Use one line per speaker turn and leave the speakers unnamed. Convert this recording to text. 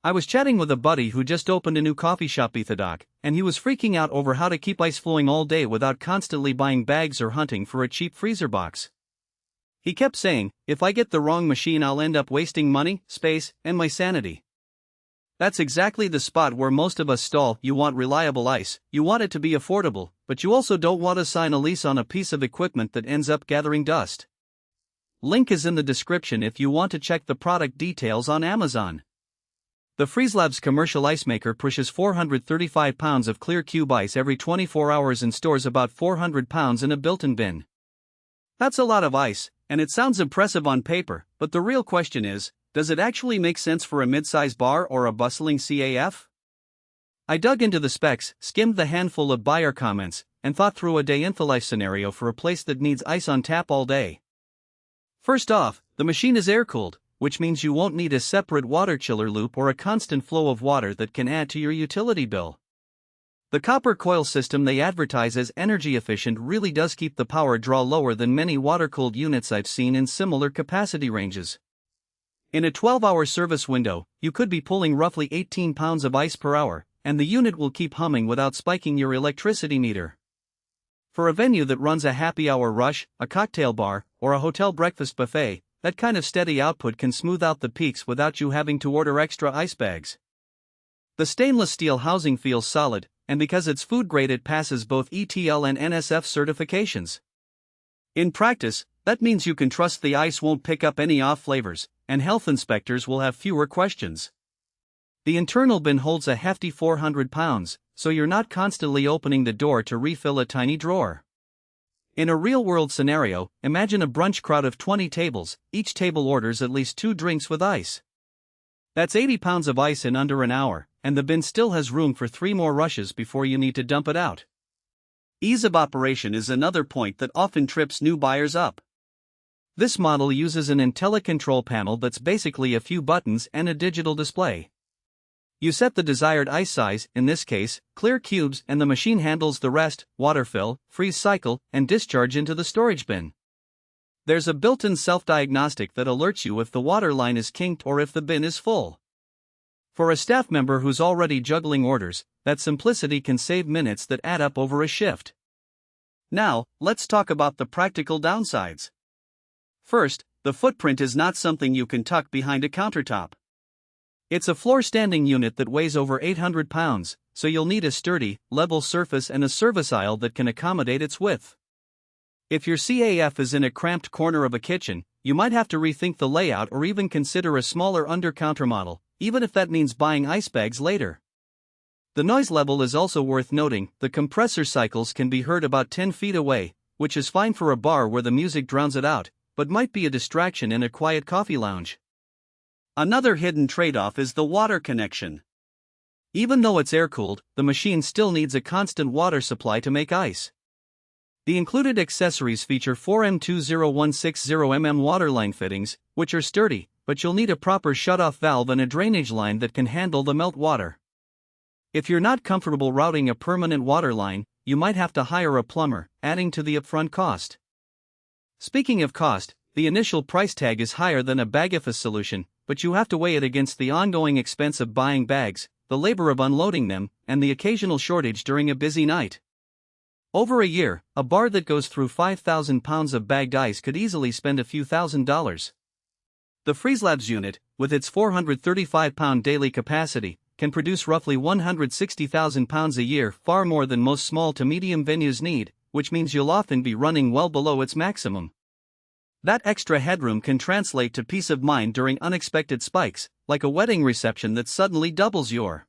I was chatting with a buddy who just opened a new coffee shop Ethadoc, and he was freaking out over how to keep ice flowing all day without constantly buying bags or hunting for a cheap freezer box. He kept saying, if I get the wrong machine I'll end up wasting money, space, and my sanity. That's exactly the spot where most of us stall. You want reliable ice, you want it to be affordable, but you also don't want to sign a lease on a piece of equipment that ends up gathering dust. Link is in the description if you want to check the product details on Amazon. The FreezeLabs commercial ice maker pushes 435 pounds of clear cube ice every 24 hours and stores about 400 pounds in a built-in bin. That's a lot of ice, and it sounds impressive on paper, but the real question is, does it actually make sense for a mid-size bar or a bustling CAF? I dug into the specs, skimmed the handful of buyer comments, and thought through a day-in-the-life scenario for a place that needs ice on tap all day. First off, the machine is air-cooled, which means you won't need a separate water chiller loop or a constant flow of water that can add to your utility bill. The copper coil system they advertise as energy efficient really does keep the power draw lower than many water-cooled units I've seen in similar capacity ranges. In a 12-hour service window, you could be pulling roughly 18 pounds of ice per hour, and the unit will keep humming without spiking your electricity meter. For a venue that runs a happy hour rush, a cocktail bar, or a hotel breakfast buffet, that kind of steady output can smooth out the peaks without you having to order extra ice bags. The stainless steel housing feels solid, and because it's food grade it passes both ETL and NSF certifications. In practice, that means you can trust the ice won't pick up any off flavors, and health inspectors will have fewer questions. The internal bin holds a hefty 400 pounds, so you're not constantly opening the door to refill a tiny drawer. In a real-world scenario, imagine a brunch crowd of 20 tables, each table orders at least 2 drinks with ice. That's 80 pounds of ice in under an hour, and the bin still has room for 3 more rushes before you need to dump it out. Ease of operation is another point that often trips new buyers up. This model uses an IntelliControl panel that's basically a few buttons and a digital display. You set the desired ice size, in this case, clear cubes, and the machine handles the rest: water fill, freeze cycle, and discharge into the storage bin. There's a built-in self-diagnostic that alerts you if the water line is kinked or if the bin is full. For a staff member who's already juggling orders, that simplicity can save minutes that add up over a shift. Now, let's talk about the practical downsides. First, the footprint is not something you can tuck behind a countertop. It's a floor-standing unit that weighs over 800 pounds, so you'll need a sturdy, level surface and a service aisle that can accommodate its width. If your CAF is in a cramped corner of a kitchen, you might have to rethink the layout or even consider a smaller under-counter model, even if that means buying ice bags later. The noise level is also worth noting. The compressor cycles can be heard about 10 feet away, which is fine for a bar where the music drowns it out, but might be a distraction in a quiet coffee lounge. Another hidden trade-off is the water connection. Even though it's air-cooled, the machine still needs a constant water supply to make ice. The included accessories feature 4 M20160mm waterline fittings, which are sturdy, but you'll need a proper shut-off valve and a drainage line that can handle the melt water. If you're not comfortable routing a permanent water line, you might have to hire a plumber, adding to the upfront cost. Speaking of cost, the initial price tag is higher than a Bagifus solution, but you have to weigh it against the ongoing expense of buying bags, the labor of unloading them, and the occasional shortage during a busy night. Over a year, a bar that goes through 5,000 pounds of bagged ice could easily spend a few $1,000s. The FreezeLabs unit, with its 435-pound daily capacity, can produce roughly 160,000 pounds a year, far more than most small to medium venues need, which means you'll often be running well below its maximum. That extra headroom can translate to peace of mind during unexpected spikes, like a wedding reception that suddenly doubles your